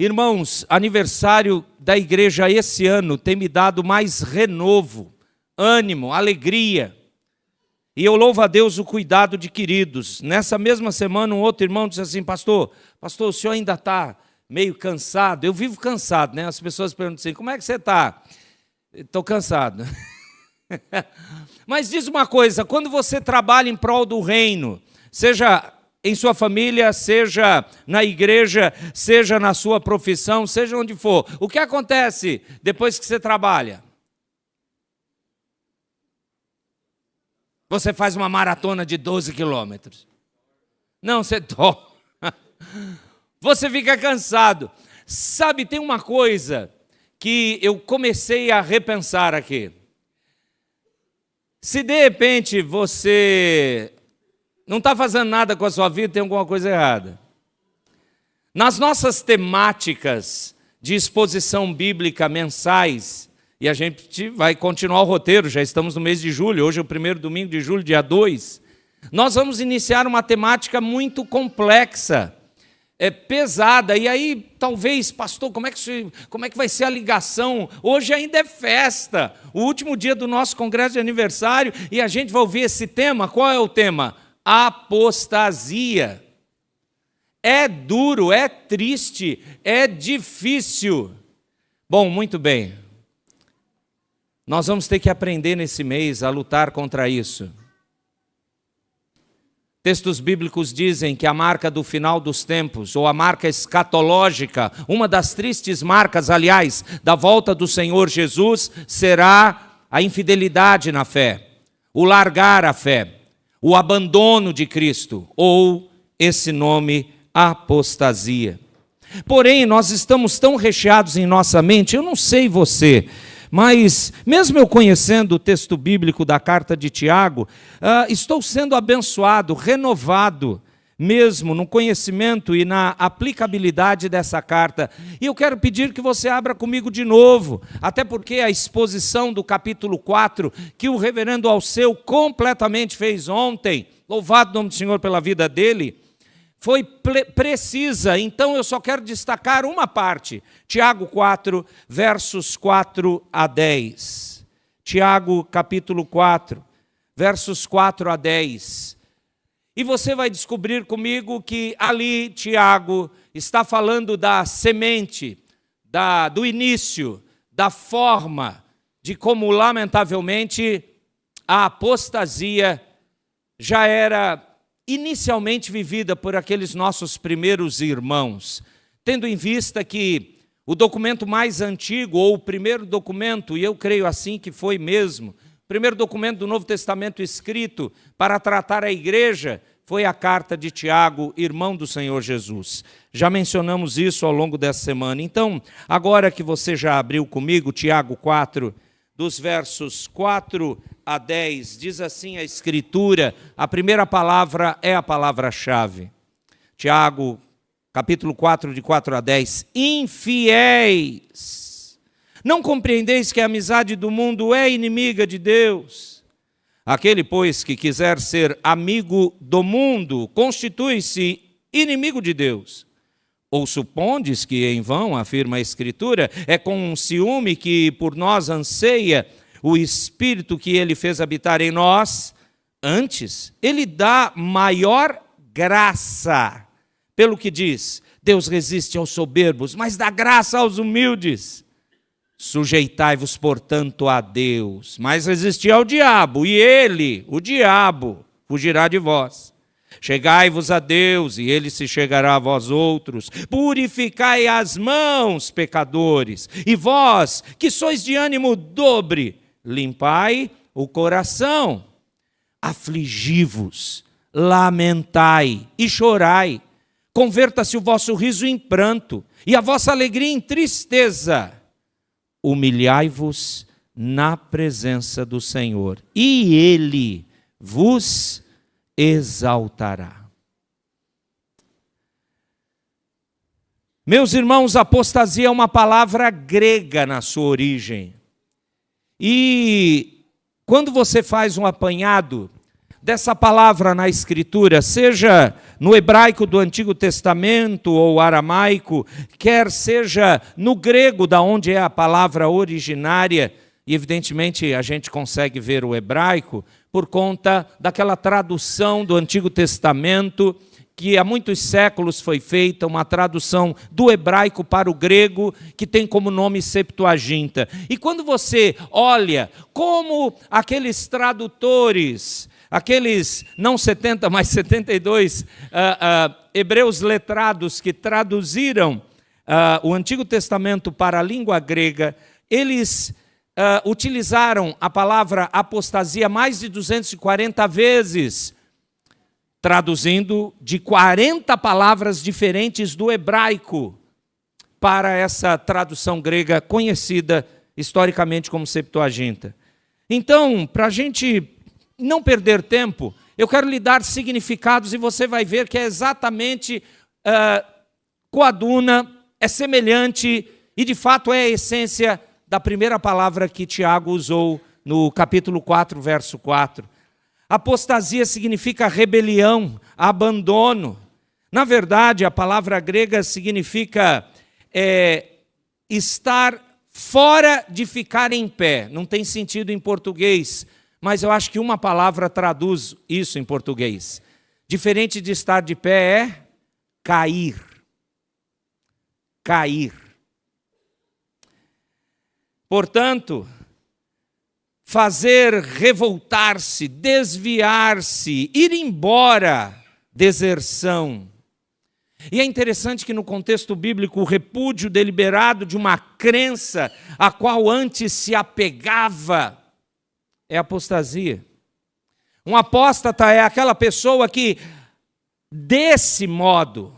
Irmãos, aniversário da igreja esse ano tem me dado mais renovo, ânimo, alegria. E eu louvo a Deus o cuidado de queridos. Nessa mesma semana, um outro irmão disse assim: pastor, o senhor ainda está meio cansado? Eu vivo cansado, né? As pessoas perguntam assim: como é que você está? Estou cansado. Mas diz uma coisa, quando você trabalha em prol do reino, seja em sua família, seja na igreja, seja na sua profissão, seja onde for, o que acontece depois que você trabalha? Você faz uma maratona de 12 quilômetros. Não, você dorme. Você fica cansado. Sabe, tem uma coisa que eu comecei a repensar aqui. Se de repente você não está fazendo nada com a sua vida, tem alguma coisa errada. Nas nossas temáticas de exposição bíblica mensais, e a gente vai continuar o roteiro, já estamos no mês de julho, hoje é o primeiro domingo de julho, dia 2. Nós vamos iniciar uma temática muito complexa, pesada, e aí talvez, pastor, como é que vai ser a ligação? Hoje ainda é festa, o último dia do nosso congresso de aniversário, e a gente vai ouvir esse tema. Qual é o tema? Apostasia. É duro, é triste, é difícil. Bom, muito bem. Nós vamos ter que aprender nesse mês a lutar contra isso. Textos bíblicos dizem que a marca do final dos tempos, ou a marca escatológica, uma das tristes marcas, aliás, da volta do Senhor Jesus, será a infidelidade na fé, o largar a fé, o abandono de Cristo, ou esse nome, apostasia. Porém, nós estamos tão recheados em nossa mente, eu não sei você, mas mesmo eu conhecendo o texto bíblico da carta de Tiago, estou sendo abençoado, renovado, mesmo no conhecimento e na aplicabilidade dessa carta. E eu quero pedir que você abra comigo de novo, até porque a exposição do capítulo 4, que o reverendo Alceu completamente fez ontem, louvado o nome do Senhor pela vida dele, foi precisa. Então eu só quero destacar uma parte, Tiago 4, versos 4 a 10. Tiago capítulo 4, versos 4 a 10. E você vai descobrir comigo que ali Tiago está falando da semente, do início, da forma de como, lamentavelmente, a apostasia já era inicialmente vivida por aqueles nossos primeiros irmãos, tendo em vista que o documento mais antigo, ou o primeiro documento, e eu creio assim que foi mesmo, o primeiro documento do Novo Testamento escrito para tratar a igreja, foi a carta de Tiago, irmão do Senhor Jesus. Já mencionamos isso ao longo dessa semana. Então, agora que você já abriu comigo, Tiago 4, dos versos 4 a 10, diz assim a Escritura, a primeira palavra é a palavra-chave. Tiago, capítulo 4, de 4 a 10. Infiéis, não compreendeis que a amizade do mundo é inimiga de Deus? Aquele, pois, que quiser ser amigo do mundo, constitui-se inimigo de Deus. Ou supondes que em vão, afirma a Escritura, é com um ciúme que por nós anseia o Espírito que ele fez habitar em nós? Antes, ele dá maior graça. Pelo que diz, Deus resiste aos soberbos, mas dá graça aos humildes. Sujeitai-vos, portanto, a Deus, mas resisti ao diabo, e ele, o diabo, fugirá de vós. Chegai-vos a Deus, e ele se chegará a vós outros. Purificai as mãos, pecadores, e vós, que sois de ânimo dobre, limpai o coração. Afligi-vos, lamentai e chorai. Converta-se o vosso riso em pranto, e a vossa alegria em tristeza. Humilhai-vos na presença do Senhor, e Ele vos exaltará. Meus irmãos, apostasia é uma palavra grega na sua origem. E quando você faz um apanhado dessa palavra na Escritura, seja no hebraico do Antigo Testamento ou aramaico, quer seja no grego, da onde é a palavra originária, e evidentemente a gente consegue ver o hebraico por conta daquela tradução do Antigo Testamento, que há muitos séculos foi feita, uma tradução do hebraico para o grego, que tem como nome Septuaginta. E quando você olha como aqueles tradutores, aqueles não 70, mas 72 hebreus letrados que traduziram o Antigo Testamento para a língua grega, eles utilizaram a palavra apostasia mais de 240 vezes, traduzindo de 40 palavras diferentes do hebraico para essa tradução grega conhecida historicamente como Septuaginta. Então, para a gente não perder tempo, eu quero lhe dar significados e você vai ver que é exatamente coaduna, é semelhante e de fato é a essência da primeira palavra que Tiago usou no capítulo 4, verso 4. Apostasia significa rebelião, abandono. Na verdade, a palavra grega significa estar fora de ficar em pé. Não tem sentido em português, mas eu acho que uma palavra traduz isso em português. Diferente de estar de pé é cair. Cair. Portanto, fazer revoltar-se, desviar-se, ir embora, deserção. E é interessante que no contexto bíblico o repúdio deliberado de uma crença a qual antes se apegava é apostasia. Um apóstata é aquela pessoa que, desse modo,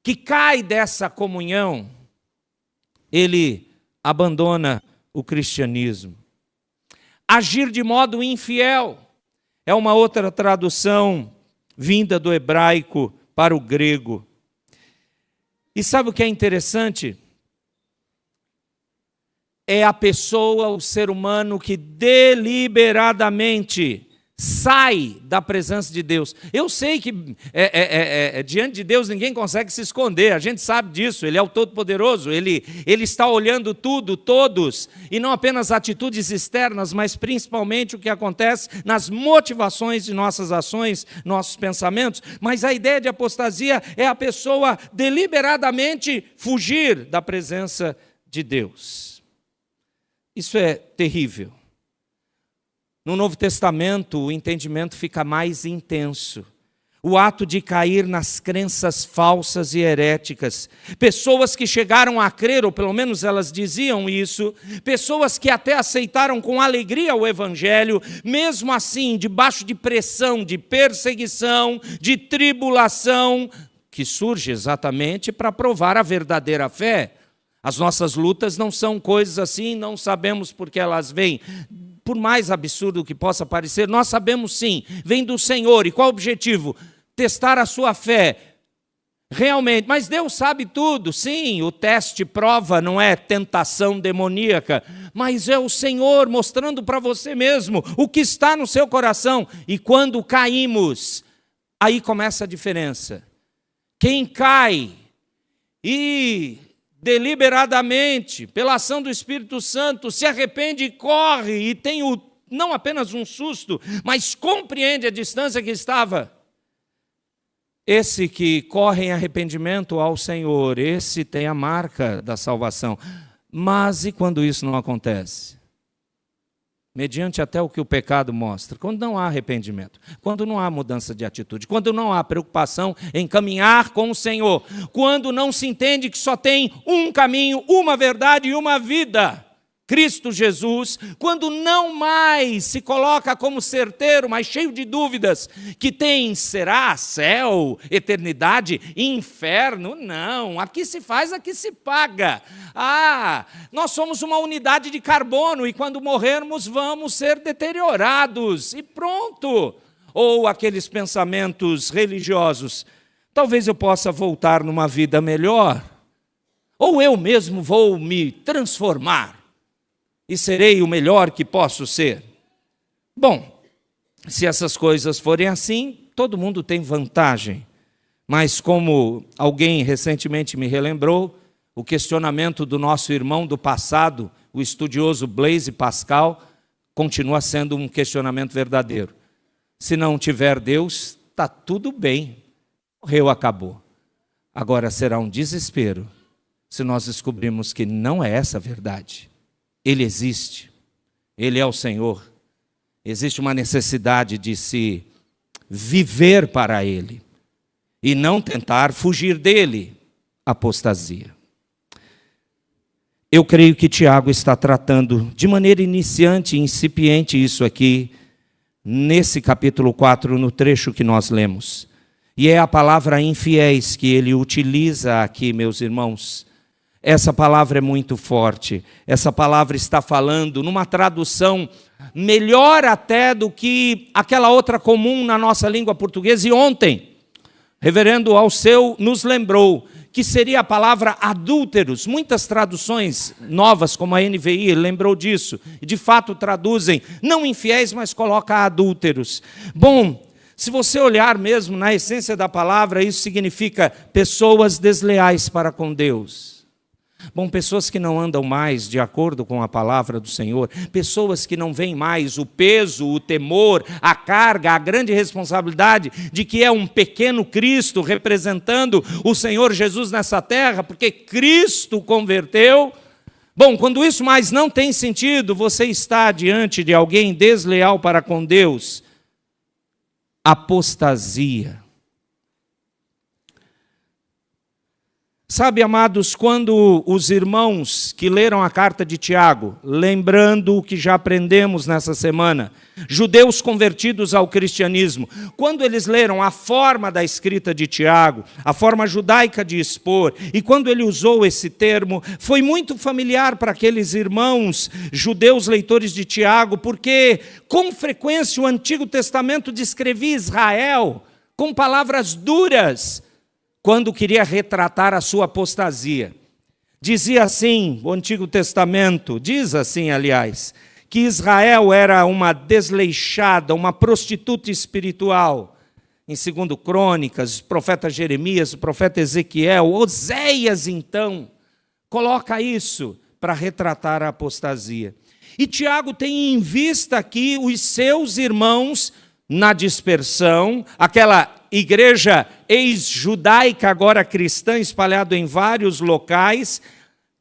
que cai dessa comunhão, ele abandona o cristianismo. Agir de modo infiel é uma outra tradução vinda do hebraico para o grego. E sabe o que é interessante? É a pessoa, o ser humano que deliberadamente sai da presença de Deus. Eu sei que diante de Deus ninguém consegue se esconder, a gente sabe disso, Ele é o Todo-Poderoso, Ele está olhando tudo, todos, e não apenas atitudes externas, mas principalmente o que acontece nas motivações de nossas ações, nossos pensamentos. Mas a ideia de apostasia é a pessoa deliberadamente fugir da presença de Deus. Isso é terrível. No Novo Testamento, o entendimento fica mais intenso. O ato de cair nas crenças falsas e heréticas. Pessoas que chegaram a crer, ou pelo menos elas diziam isso, pessoas que até aceitaram com alegria o Evangelho, mesmo assim, debaixo de pressão, de perseguição, de tribulação, que surge exatamente para provar a verdadeira fé. As nossas lutas não são coisas assim, não sabemos por que elas vêm. Por mais absurdo que possa parecer, nós sabemos sim, vem do Senhor. E qual o objetivo? Testar a sua fé. Realmente, mas Deus sabe tudo. Sim, o teste prova não é tentação demoníaca, mas é o Senhor mostrando para você mesmo o que está no seu coração. E quando caímos, aí começa a diferença. Quem cai e deliberadamente, pela ação do Espírito Santo, se arrepende e corre, e tem não apenas um susto, mas compreende a distância que estava. Esse que corre em arrependimento ao Senhor, esse tem a marca da salvação. Mas e quando isso não acontece? Mediante até o que o pecado mostra, quando não há arrependimento, quando não há mudança de atitude, quando não há preocupação em caminhar com o Senhor, quando não se entende que só tem um caminho, uma verdade e uma vida, Cristo Jesus, quando não mais se coloca como certeiro, mas cheio de dúvidas, que tem, será céu, eternidade, inferno? Não, aqui se faz, aqui se paga. Nós somos uma unidade de carbono e quando morrermos vamos ser deteriorados e pronto. Ou aqueles pensamentos religiosos, talvez eu possa voltar numa vida melhor, ou eu mesmo vou me transformar e serei o melhor que posso ser. Bom, se essas coisas forem assim, todo mundo tem vantagem. Mas como alguém recentemente me relembrou, o questionamento do nosso irmão do passado, o estudioso Blaise Pascal, continua sendo um questionamento verdadeiro. Se não tiver Deus, está tudo bem. Morreu, acabou. Agora será um desespero se nós descobrirmos que não é essa a verdade. Ele existe. Ele é o Senhor. Existe uma necessidade de se viver para Ele e não tentar fugir dele. Apostasia. Eu creio que Tiago está tratando de maneira iniciante e incipiente isso aqui, nesse capítulo 4, no trecho que nós lemos. E é a palavra infiéis que ele utiliza aqui, meus irmãos. Essa palavra é muito forte. Essa palavra está falando numa tradução melhor até do que aquela outra comum na nossa língua portuguesa. E ontem, reverendo Alceu nos lembrou que seria a palavra adúlteros. Muitas traduções novas, como a NVI, lembrou disso. E de fato traduzem, não infiéis, mas coloca adúlteros. Bom, se você olhar mesmo na essência da palavra, isso significa pessoas desleais para com Deus. Bom, pessoas que não andam mais de acordo com a palavra do Senhor, pessoas que não veem mais o peso, o temor, a carga, a grande responsabilidade de que é um pequeno Cristo representando o Senhor Jesus nessa terra, porque Cristo o converteu. Bom, quando isso mais não tem sentido, você está diante de alguém desleal para com Deus. Apostasia. Sabe, amados, quando os irmãos que leram a carta de Tiago, lembrando o que já aprendemos nessa semana, judeus convertidos ao cristianismo, quando eles leram a forma da escrita de Tiago, a forma judaica de expor, e quando ele usou esse termo, foi muito familiar para aqueles irmãos judeus leitores de Tiago, porque com frequência o Antigo Testamento descrevia Israel com palavras duras, quando queria retratar a sua apostasia. Dizia assim, o Antigo Testamento, diz assim, aliás, que Israel era uma desleixada, uma prostituta espiritual. Em 2 Crônicas, o profeta Jeremias, o profeta Ezequiel, Oséias, então, coloca isso para retratar a apostasia. E Tiago tem em vista aqui os seus irmãos na dispersão, aquela igreja ex-judaica, agora cristã, espalhada em vários locais,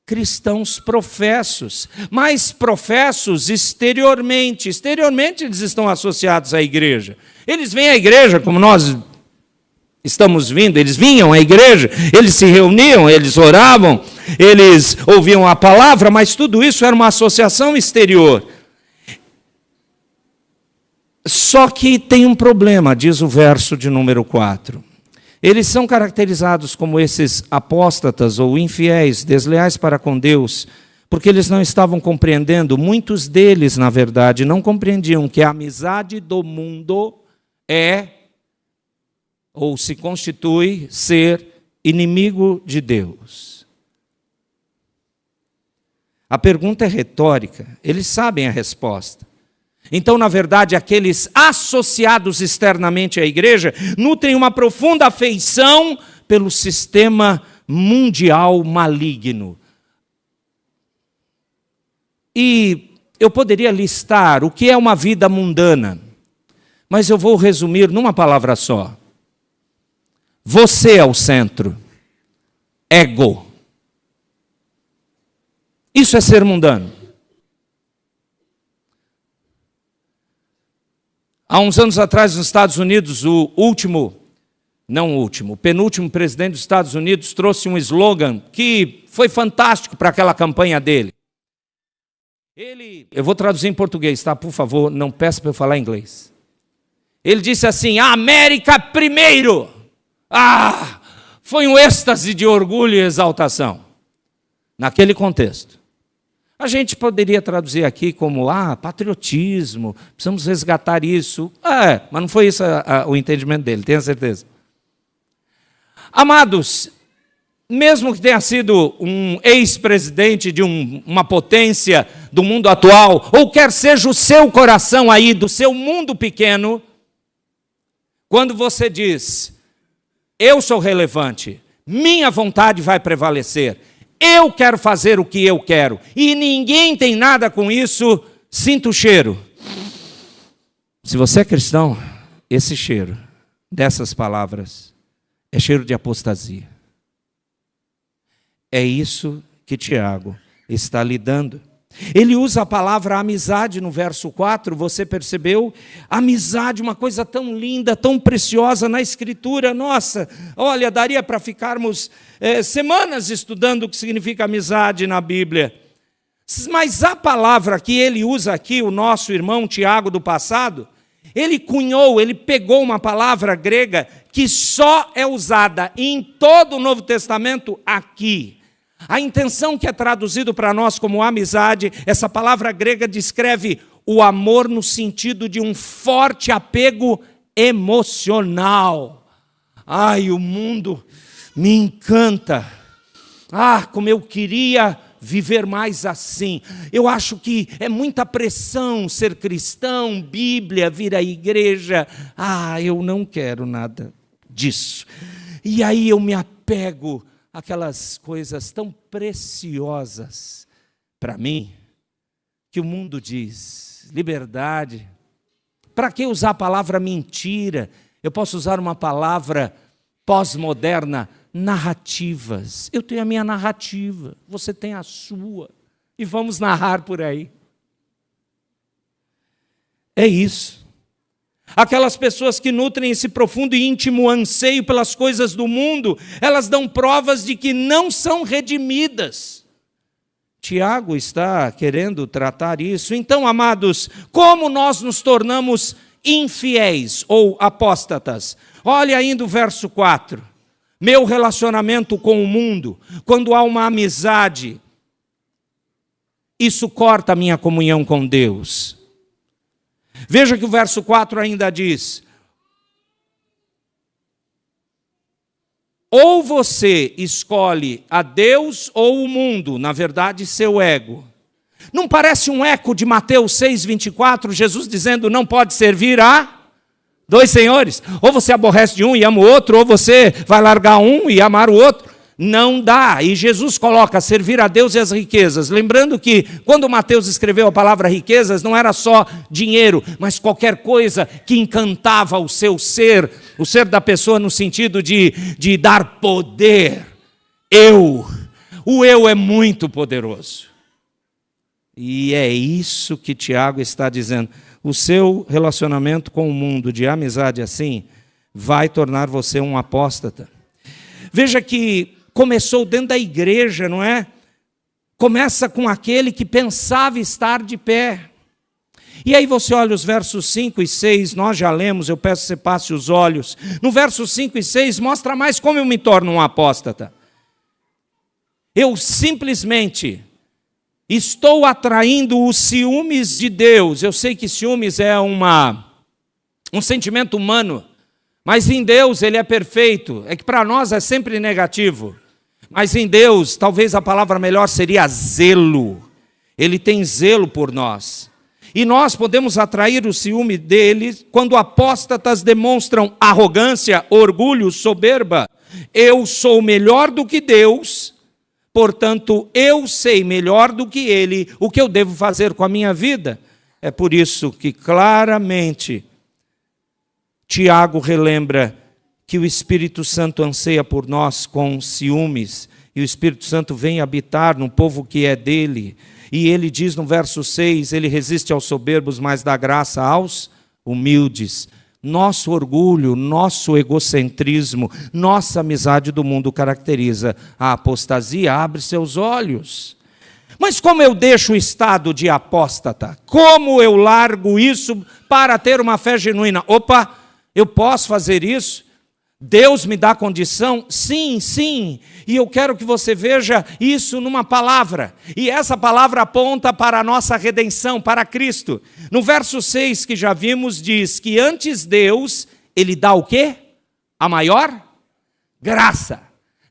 cristãos professos, mas professos exteriormente. Exteriormente eles estão associados à igreja. Eles vêm à igreja como nós estamos vindo, eles vinham à igreja, eles se reuniam, eles oravam, eles ouviam a palavra, mas tudo isso era uma associação exterior. Só que tem um problema, diz o verso de número 4. Eles são caracterizados como esses apóstatas ou infiéis, desleais para com Deus, porque eles não estavam compreendendo, muitos deles, na verdade, não compreendiam que a amizade do mundo é, ou se constitui, ser inimigo de Deus. A pergunta é retórica, eles sabem a resposta. Então, na verdade, aqueles associados externamente à igreja nutrem uma profunda afeição pelo sistema mundial maligno. E eu poderia listar o que é uma vida mundana, mas eu vou resumir numa palavra só. Você é o centro. Ego. Isso é ser mundano. Há uns anos atrás, nos Estados Unidos, o penúltimo presidente dos Estados Unidos trouxe um slogan que foi fantástico para aquela campanha dele. Eu vou traduzir em português, tá? Por favor, não peça para eu falar inglês. Ele disse assim, América primeiro! Foi um êxtase de orgulho e exaltação. Naquele contexto. A gente poderia traduzir aqui como, patriotismo, precisamos resgatar isso. Mas não foi isso o entendimento dele, tenho certeza. Amados, mesmo que tenha sido um ex-presidente de uma potência do mundo atual, ou quer seja o seu coração aí, do seu mundo pequeno, quando você diz, eu sou relevante, minha vontade vai prevalecer, eu quero fazer o que eu quero, e ninguém tem nada com isso, sinta o cheiro. Se você é cristão, esse cheiro dessas palavras é cheiro de apostasia. É isso que Tiago está lidando. Ele usa a palavra amizade no verso 4, você percebeu? Amizade, uma coisa tão linda, tão preciosa na Escritura. Nossa, olha, daria para ficarmos semanas estudando o que significa amizade na Bíblia. Mas a palavra que ele usa aqui, o nosso irmão Tiago do passado, ele pegou uma palavra grega que só é usada em todo o Novo Testamento aqui. A intenção que é traduzido para nós como amizade, essa palavra grega descreve o amor no sentido de um forte apego emocional. Ai, o mundo me encanta. Ah, como eu queria viver mais assim. Eu acho que é muita pressão ser cristão, Bíblia, vir à igreja. Ah, eu não quero nada disso. E aí eu me apego aquelas coisas tão preciosas para mim, que o mundo diz, liberdade. Para que usar a palavra mentira? Eu posso usar uma palavra pós-moderna, narrativas. Eu tenho a minha narrativa, você tem a sua, e vamos narrar por aí. É isso. Aquelas pessoas que nutrem esse profundo e íntimo anseio pelas coisas do mundo, elas dão provas de que não são redimidas. Tiago está querendo tratar isso. Então, amados, como nós nos tornamos infiéis ou apóstatas? Olha ainda o verso 4. Meu relacionamento com o mundo, quando há uma amizade, isso corta a minha comunhão com Deus. Veja que o verso 4 ainda diz: ou você escolhe a Deus ou o mundo, na verdade, seu ego. Não parece um eco de Mateus 6,24, Jesus dizendo, não pode servir a dois senhores? Ou você aborrece de um e ama o outro, ou você vai largar um e amar o outro. Não dá. E Jesus coloca servir a Deus e as riquezas. Lembrando que quando Mateus escreveu a palavra riquezas, não era só dinheiro, mas qualquer coisa que encantava o seu ser, o ser da pessoa no sentido de dar poder. O eu é muito poderoso. E é isso que Tiago está dizendo. O seu relacionamento com o mundo de amizade assim vai tornar você um apóstata. Veja que começou dentro da igreja, não é? Começa com aquele que pensava estar de pé. E aí você olha os versos 5 e 6, nós já lemos, eu peço que você passe os olhos. No verso 5 e 6 mostra mais como eu me torno um apóstata. Eu simplesmente estou atraindo os ciúmes de Deus. Eu sei que ciúmes é um sentimento humano, mas em Deus ele é perfeito. É que para nós é sempre negativo. Mas em Deus, talvez a palavra melhor seria zelo. Ele tem zelo por nós. E nós podemos atrair o ciúme dele quando apóstatas demonstram arrogância, orgulho, soberba. Eu sou melhor do que Deus, portanto, eu sei melhor do que ele o que eu devo fazer com a minha vida. É por isso que claramente Tiago relembra que o Espírito Santo anseia por nós com ciúmes, e o Espírito Santo vem habitar no povo que é dele. E ele diz no verso 6, ele resiste aos soberbos, mas dá graça aos humildes. Nosso orgulho, nosso egocentrismo, nossa amizade do mundo caracteriza a apostasia. Abre seus olhos. Mas como eu deixo o estado de apóstata? Como eu largo isso para ter uma fé genuína? Opa, eu posso fazer isso? Deus me dá condição? Sim, sim. E eu quero que você veja isso numa palavra. E essa palavra aponta para a nossa redenção, para Cristo. No verso 6 que já vimos, diz que antes Deus, ele dá o quê? A maior graça.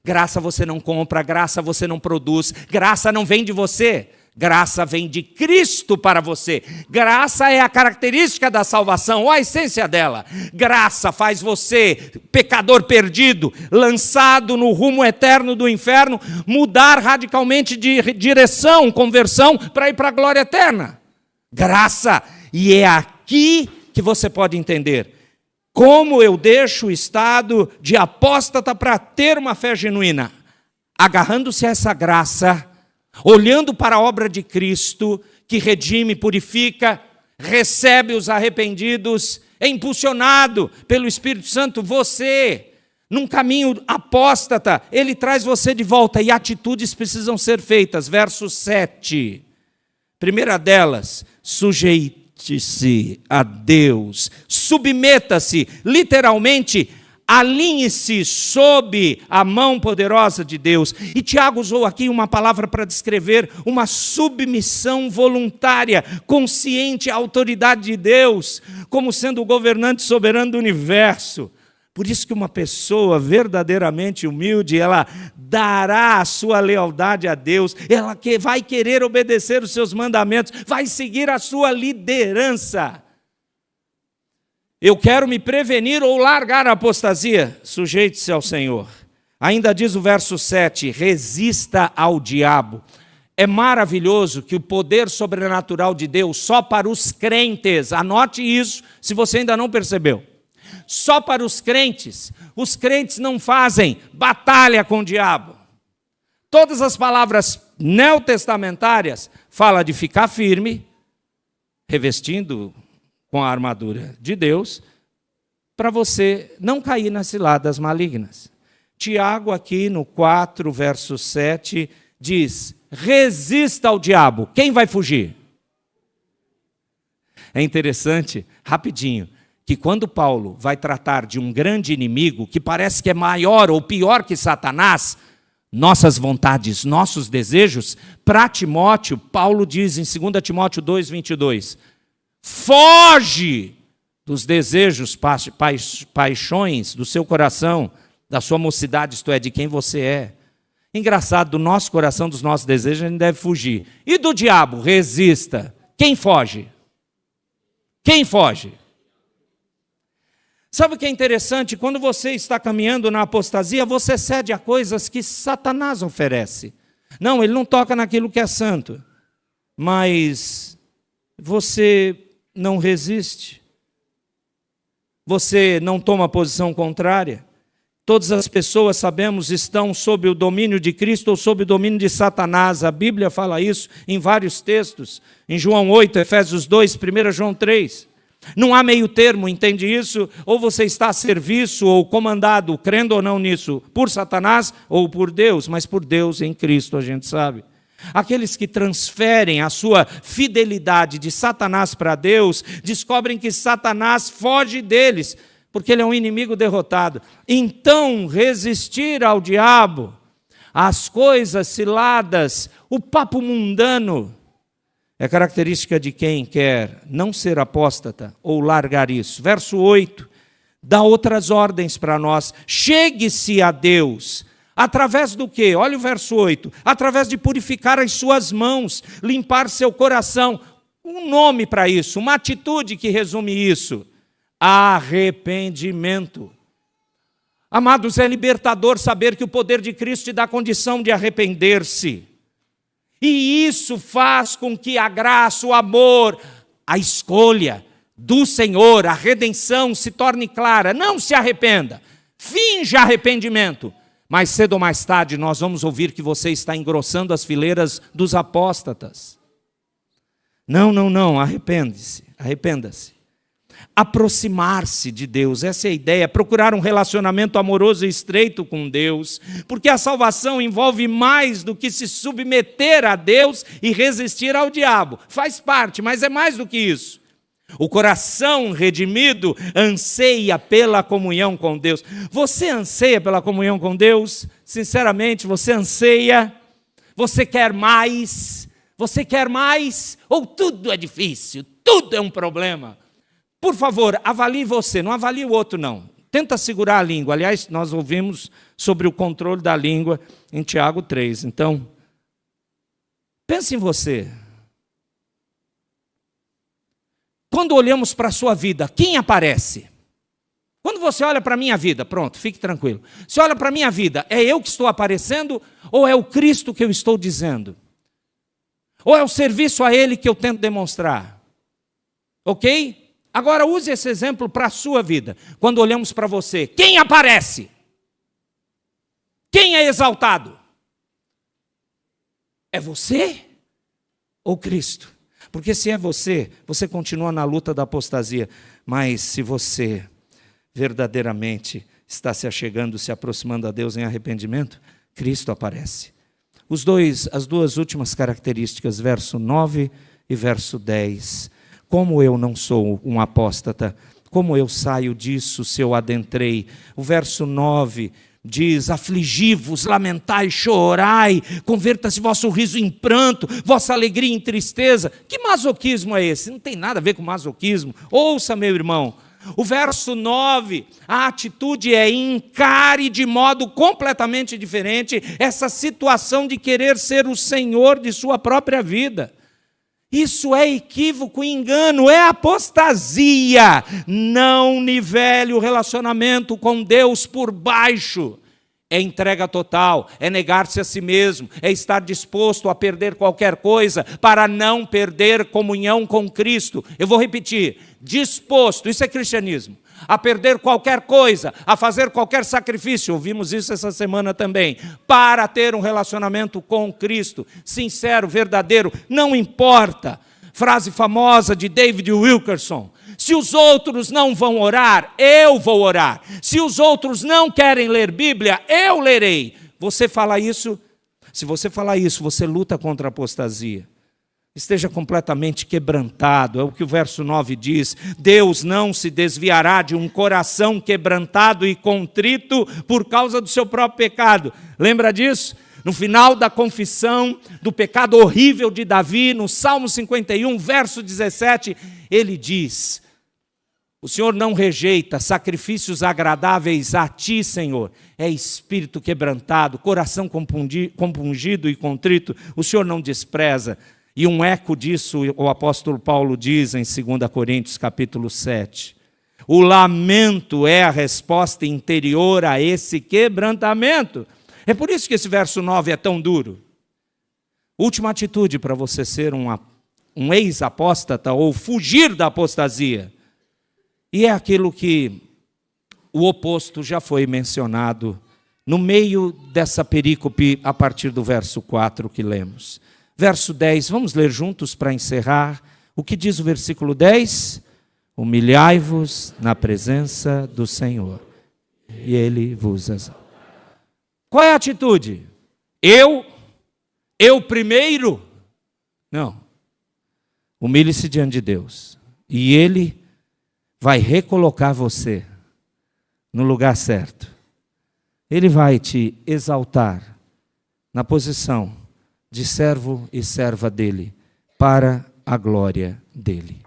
Graça você não compra, graça você não produz, graça não vem de você. Graça vem de Cristo para você. Graça é a característica da salvação, ou a essência dela. Graça faz você, pecador perdido, lançado no rumo eterno do inferno, mudar radicalmente de direção, conversão, para ir para a glória eterna. Graça. E é aqui que você pode entender como eu deixo o estado de apóstata para ter uma fé genuína. Agarrando-se a essa graça, olhando para a obra de Cristo, que redime, purifica, recebe os arrependidos, é impulsionado pelo Espírito Santo, você, num caminho apóstata, ele traz você de volta, e atitudes precisam ser feitas. Verso 7, primeira delas, sujeite-se a Deus, submeta-se, literalmente, alinhe-se sob a mão poderosa de Deus. E Tiago usou aqui uma palavra para descrever uma submissão voluntária, consciente à autoridade de Deus, como sendo o governante soberano do universo. Por isso que uma pessoa verdadeiramente humilde, ela dará a sua lealdade a Deus, ela vai querer obedecer os seus mandamentos, vai seguir a sua liderança. Eu quero me prevenir ou largar a apostasia. Sujeite-se ao Senhor. Ainda diz o verso 7, resista ao diabo. É maravilhoso que o poder sobrenatural de Deus, só para os crentes, anote isso, se você ainda não percebeu. Só para os crentes não fazem batalha com o diabo. Todas as palavras neotestamentárias falam de ficar firme, revestindo com a armadura de Deus, para você não cair nas ciladas malignas. Tiago, aqui no 4, verso 7, diz, resista ao diabo. Quem vai fugir? É interessante, rapidinho, que quando Paulo vai tratar de um grande inimigo, que parece que é maior ou pior que Satanás, nossas vontades, nossos desejos, para Timóteo, Paulo diz em 2 Timóteo 2, 22, foge dos desejos, paixões do seu coração, da sua mocidade, isto é, de quem você é. Engraçado, do nosso coração, dos nossos desejos, a gente deve fugir. E do diabo, resista. Quem foge? Quem foge? Sabe o que é interessante? Quando você está caminhando na apostasia, você cede a coisas que Satanás oferece. Não, ele não toca naquilo que é santo, mas você não resiste, você não toma posição contrária. Todas as pessoas, sabemos, estão sob o domínio de Cristo ou sob o domínio de Satanás. A Bíblia fala isso em vários textos, em João 8, Efésios 2, 1 João 3. Não há meio termo, entende isso? Ou você está a serviço ou comandado, crendo ou não nisso, por Satanás ou por Deus, mas por Deus em Cristo, a gente sabe. Aqueles que transferem a sua fidelidade de Satanás para Deus, descobrem que Satanás foge deles, porque ele é um inimigo derrotado. Então, resistir ao diabo, às coisas ciladas, o papo mundano, é característica de quem quer não ser apóstata ou largar isso. Verso 8, dá outras ordens para nós. Chegue-se a Deus. Através do quê? Olha o verso 8. Através de purificar as suas mãos, limpar seu coração. Um nome para isso, uma atitude que resume isso. Arrependimento. Amados, é libertador saber que o poder de Cristo te dá condição de arrepender-se. E isso faz com que a graça, o amor, a escolha do Senhor, a redenção se torne clara. Não se arrependa. Finja arrependimento. Mais cedo ou mais tarde nós vamos ouvir que você está engrossando as fileiras dos apóstatas. Não, arrependa-se. Aproximar-se de Deus, essa é a ideia, procurar um relacionamento amoroso e estreito com Deus, porque a salvação envolve mais do que se submeter a Deus e resistir ao diabo. Faz parte, mas é mais do que isso. O coração redimido anseia pela comunhão com Deus. Você anseia pela comunhão com Deus? Sinceramente, você anseia? Você quer mais? Você quer mais? Ou tudo é difícil? Tudo é um problema? Por favor, avalie você, não avalie o outro não. Tenta segurar a língua. Aliás, nós ouvimos sobre o controle da língua em Tiago 3. Então, pense em você. Quando olhamos para a sua vida, quem aparece? Quando você olha para a minha vida, pronto, fique tranquilo. Se olha para a minha vida, é eu que estou aparecendo ou é o Cristo que eu estou dizendo? Ou é o serviço a Ele que eu tento demonstrar? Ok? Agora use esse exemplo para a sua vida. Quando olhamos para você, quem aparece? Quem é exaltado? É você ou Cristo? Porque se é você, você continua na luta da apostasia. Mas se você verdadeiramente está se achegando, se aproximando a Deus em arrependimento, Cristo aparece. As duas últimas características, verso 9 e verso 10. Como eu não sou um apóstata, como eu saio disso se eu adentrei? O verso 9 diz: afligi-vos, lamentai, chorai, converta-se vosso riso em pranto, vossa alegria em tristeza. Que masoquismo é esse? Não tem nada a ver com masoquismo. Ouça, meu irmão, o verso 9, a atitude é: encare de modo completamente diferente essa situação de querer ser o senhor de sua própria vida. Isso é equívoco e engano, é apostasia. Não nivele o relacionamento com Deus por baixo. É entrega total, é negar-se a si mesmo, é estar disposto a perder qualquer coisa para não perder comunhão com Cristo. Eu vou repetir: disposto, isso é cristianismo, a perder qualquer coisa, a fazer qualquer sacrifício, ouvimos isso essa semana também, para ter um relacionamento com Cristo, sincero, verdadeiro, não importa. Frase famosa de David Wilkerson: se os outros não vão orar, eu vou orar. Se os outros não querem ler Bíblia, eu lerei. Você fala isso? Se você falar isso, você luta contra a apostasia. Esteja completamente quebrantado, é o que o verso 9 diz: Deus não se desviará de um coração quebrantado e contrito por causa do seu próprio pecado. Lembra disso? No final da confissão do pecado horrível de Davi, no Salmo 51, verso 17, ele diz: o Senhor não rejeita sacrifícios agradáveis a ti, Senhor. É espírito quebrantado, coração compungido e contrito, o Senhor não despreza. E um eco disso o apóstolo Paulo diz em 2 Coríntios capítulo 7. O lamento é a resposta interior a esse quebrantamento. É por isso que esse verso 9 é tão duro. Última atitude para você ser um ex-apóstata ou fugir da apostasia. E é aquilo que o oposto já foi mencionado no meio dessa perícope a partir do verso 4 que lemos. Verso 10, vamos ler juntos para encerrar. O que diz o versículo 10? Humilhai-vos na presença do Senhor, e Ele vos exalta. Qual é a atitude? Eu primeiro? Não. Humilhe-se diante de Deus, e Ele vai recolocar você no lugar certo. Ele vai te exaltar na posição de servo e serva dele, para a glória dele.